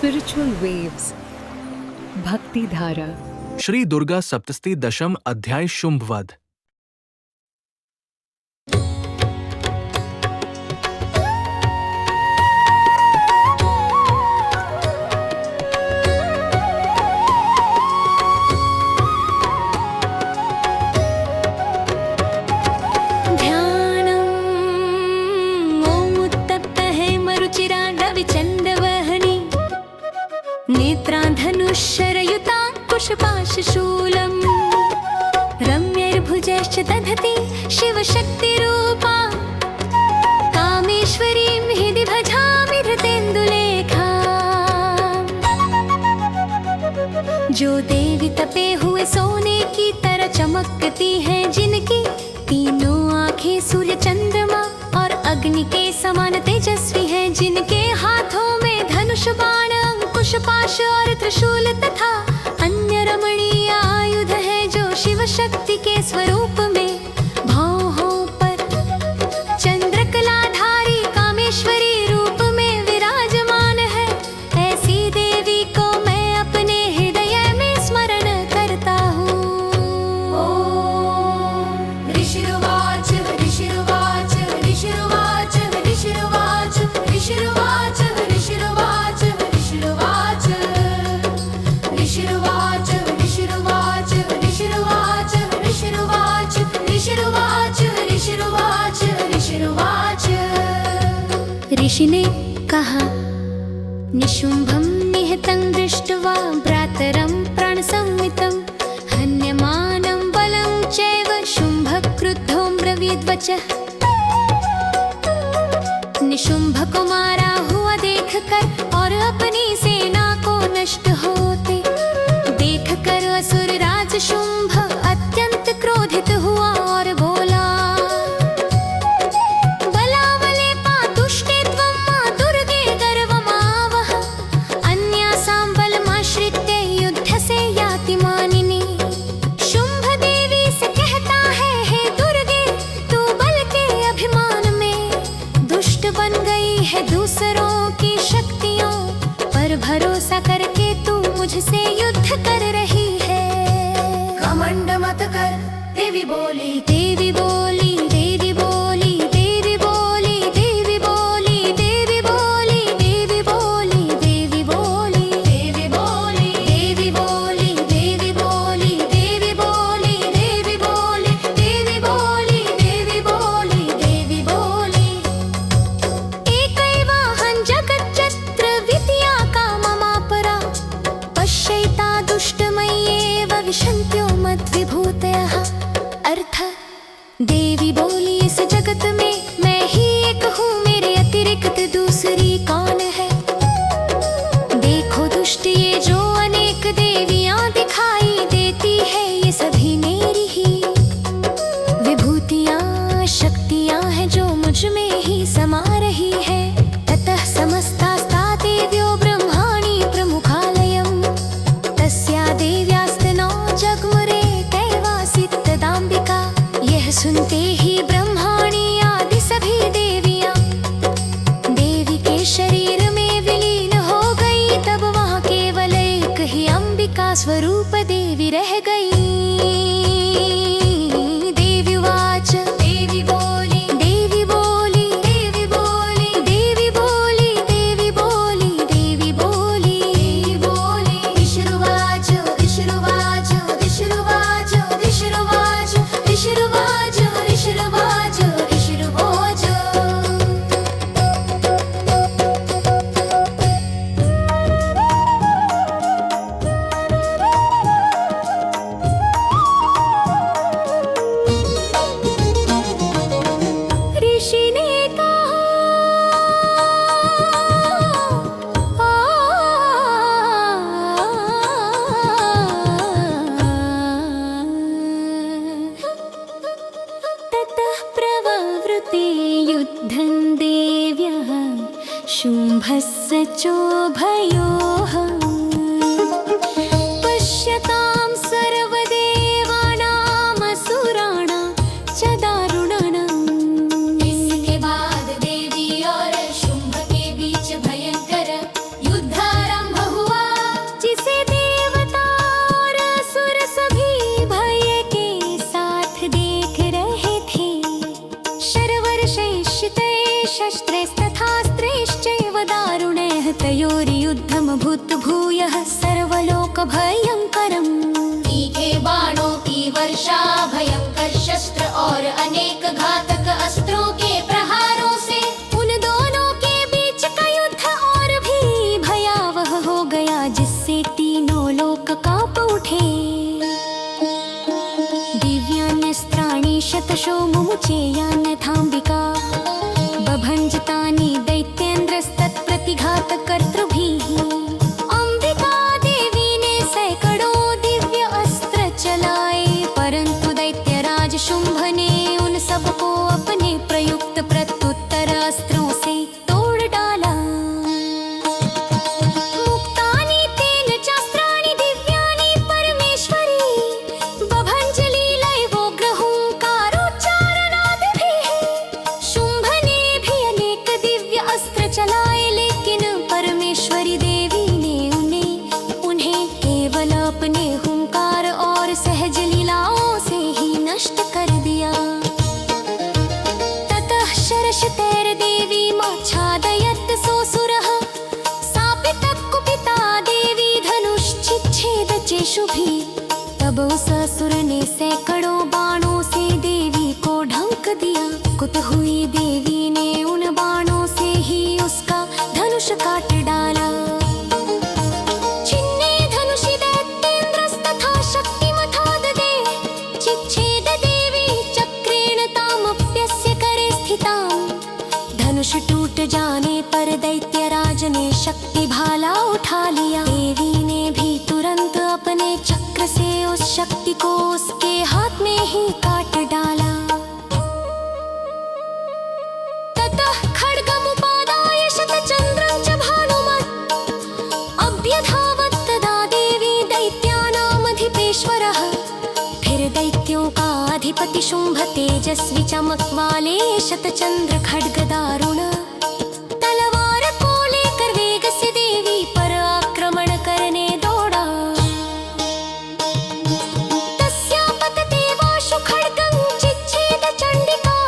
Spiritual waves. भक्ति धारा. श्री दुर्गा सप्तशती दशम अध्याय शुंभवध. नेत्रान्धनुश्शरयुताङ्कुशपाशशूलम् रम्यैर्भुजैश्च दधति शिवशक्तिरूपा कामेश्वरीं हृदि भजामि धृतेन्दुलेखा। जो देवी तपे हुए सोने की तरह चमकती हैं, जिनकी तीनों आँखें सूर्य चंद्रमा और अग्नि के समान तेजस्वी हैं, जिनके हाथों में धनुष बाण अंकुश पाश और त्रिशूल तथा अन्य रमणीय आयुध है, जो शिव शक्ति के स्वरूप में भौहों पर चंद्रकलाधारी कामेश्वरी रूप में विराजमान है। ऐसी देवी को मैं अपने हृदय में स्मरण करता हूँ। ऋषिरुवाच ऋषिरुवाच ऋषिरुवाच ऋषिरुवाच ऋषिरुवाच ऋषिरुवाच ऋषिरुवाच ऋषिरुवाच ऋषिरुवाच ऋषिरुवाच ऋषिरुवाच ऋषिरुवाच ऋषिरुवाच ऋषिरुवाच। ऋषि ने कहा, निशुंभं निहतं दृष्ट्वा भ्रातरं प्राणसंहितं हन्यमानं बलं चैव शुंभः क्रुद्धो ब्रवीद्वचः। निशुंभ को मारा हुआ देखकर और अपनी सेना को नष्ट होते देखकर असुर राज शुंभ अत्यंत क्रोधित हुआ और बोला, बलावले पातुष्टे त्वं मां दुर्गे गर्वमावह अन्यासां बलमाश्रित्य युद्ध से याति मानिनी। शुंभ देवी से कहता है, हे दुर्गे, तू बल के अभिमान में दुष्ट बन गई है, दूसरों की शक्तियों पर भरोसा करके तू मुझसे युद्ध कर रही है। घमंड मत कर, देवी बोली, देवी बोली, देवी बोली, देवी बोली, देवी बोली, देवी बोली, देवी बोली, देवी बोली, देवी बोली, देवी बोली, देवी बोली, देवी बोली, देवी बोली, देवी बोली, देवी बोली, देवी बोली। एकैवाहं जगच्चत्र विद्या काममापरा पश्यैता दुष्टमय्येव विशन्त्यो मद्विभूतयः। अर्थ, देवी बोली, इस जगत में मैं ही एक हूँ, मेरे अतिरिक्त दूसरी कौन है। देखो दुष्ट ये जो अनेक देवियाँ दिखाई देती है, ये सभी मेरी ही विभूतियाँ शक्तियाँ हैं, जो मुझ में ही समा रही है। ततः समस्तास्ता देव्यो ब्रह्माणि प्रमुखालयम् तस्या देव्यास्तनौ जगमुरे कैवासीत् तदाम्बिका। यह सुनते ही ब्रह्माणी आदि सभी देवियाँ देवी के शरीर में विलीन हो गई। तब वहाँ केवल एक ही अंबिका स्वरूप देवी रह गई। देवी वाच, देवी बोली, देवी बोली, देवी बोली, देवी बोली, देवी बोली, देवी बोली, देवी बोली। ऋषिरुवाच ऋषिरुवाच ऋषिरुवाच ऋषिरुवाच ऋषिरुवाच ऋषिरुवाच ऋषिरुवाच। युद्धमभूत् भूयः सर्वलोकभयङ्करम्। तीखे बाणों की वर्षा, भयंकर शस्त्र और अनेक घातक अस्त्रों के प्रहारों से उन दोनों के बीच का युद्ध और भी भयावह हो गया, जिससे तीनों लोक कांप उठे। दिव्यान्यस्त्राणि शतशो मुमुचेयान्यथाम्बिका, बभञ्जतानि दैत्येन्द्रस्तत्प्रतिघातकर्तृभिः। अंबिका देवी ने सैकड़ों दिव्य अस्त्र चलाए, परंतु दैत्यराज शुंभ ने उन सबको अपने प्रयुक्त प्रत्युत्तर अस्त्रों से तोड़ डाला। मुक्तानि तेन चास्त्राणि दिव्यानि परमेश्वरी, बभञ्जलीलैवोग्रहुंकारोच्चारणादिभिः। शुंभ ने भी अनेक दिव्य अस्त्र चलाए, लेकिन परमेश्वरी देवी ने उन्हें केवल अपने हुंकार और सहज लीलाओं से ही नष्ट कर दिया। ततः शरशतैर्देवी माच्छादयत् सोऽसुरः, सापितः कुपिता देवी धनुश्चिच्छेद चेषुभिः। तब उस असुर ने सैकड़ों बाणों से देवी को ढंक दिया। कुत हुई देवी ने उन बाणों से ही उसका धनुष काट डाला। छिन्ने धनुषि दैत्येन्द्रस्तथा शक्तिमथाददे, चिच्छेद देवी चक्रेण तामप्यस्य करे स्थिताम्। धनुष टूट जाने पर दैत्यराज ने शक्ति भाला उठा लिया। देवी ने भी तुरंत अपने चक्र से उस शक्ति को उसके हाथ में ही काट डाला। ततः खड्गमुपादाय शतचन्द्रं च भानुमत्, अभ्यधावत् तदा देवी दैत्यानामधिपेश्वरः। फिर दैत्यों का अधिपति शुंभ तेजस्वी चमक वाले शतचंद्र खड्ग दारुण तलवार को लेकर वेग से देवी पर आक्रमण करने दौड़ा। तस्यापतते वाशु खड्गं चिच्छेद चण्डिका,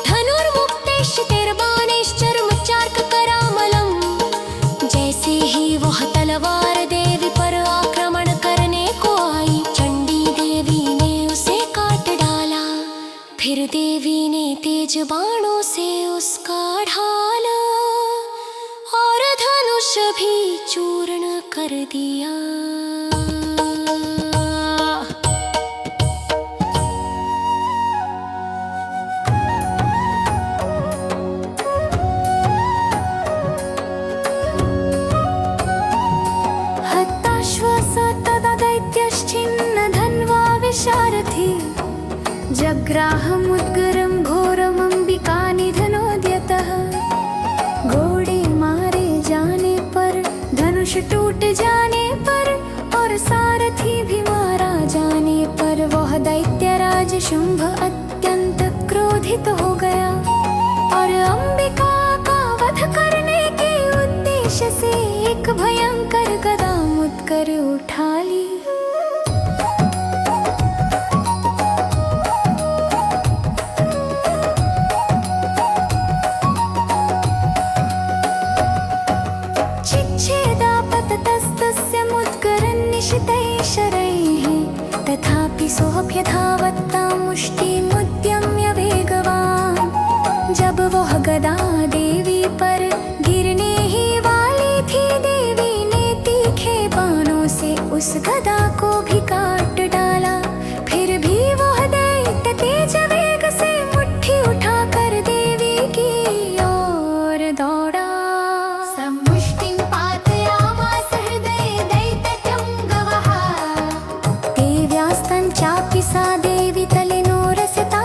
धनुर्मुक्तैश्चितैर्बाणैश्चर्मचार्ककरामलम्। जैसे ही वह तलवार देवी पर आक्रमण करने को आई, चंडी देवी ने उसे काट डाला। फिर देवी ने तेज बाणों से उसका ढाला और धनुष भी चूर्ण कर दिया। हताश्वास तदा दैत्यश्चिन्न धन्वा विशारथि, जग्राहमुद्गरं घोरमंबिका निधनोद्यतः। घोड़े मारे जाने पर, धनुष टूट जाने पर और सारथी भी मारा जाने पर वह दैत्यराज शुंभ अत्यंत क्रोधित हो गया और अंबिका का वध करने के उद्देश्य से एक भयंकर गदा मुदकर उठा ली। चिच्छेदापततस्तस्य मुद्गरन्निशितैः शरैः, तथापि सोऽभ्यधावत्तां मुष्टिमुद्यम्य वेगवान्। जब वह गदा देवी पर गिरने ही वाली थी, देवी ने तीखे बाणों से उस गदा को भी काट डाला। फिर भी वह दैत्य तेज वेग से मुट्ठी उठाकर देवी की ओर दौड़ा। समुष्टिं पातयामास हृदये दैत्यचङ्गवः। देव्यास्तं चापि सा देवी तले नो रसता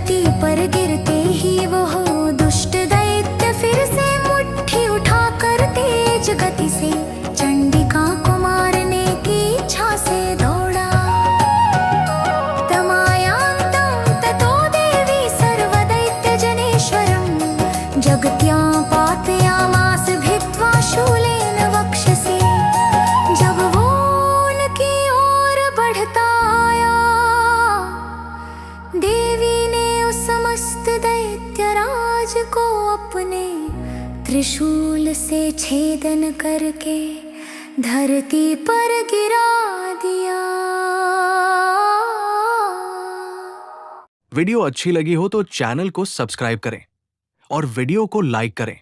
धरती पर गिरते ही वह दुष्ट दैत्य फिर से मुट्ठी उठाकर तेज गति से चंडिका को मारने की इच्छा से दौड़ा। तमायान्तं ततो देवी सर्वदैत्यजनेश्वरं जगत्यां पातयामास भित्त्वा शूलेन वक्षसि। जब वो उनकी ओर बढ़ता आया, देवी ने उस समस्त दैत्यराज को अपने त्रिशूल से छेदन करके धरती पर गिरा दिया। वीडियो अच्छी लगी हो तो चैनल को सब्सक्राइब करें और वीडियो को लाइक करें।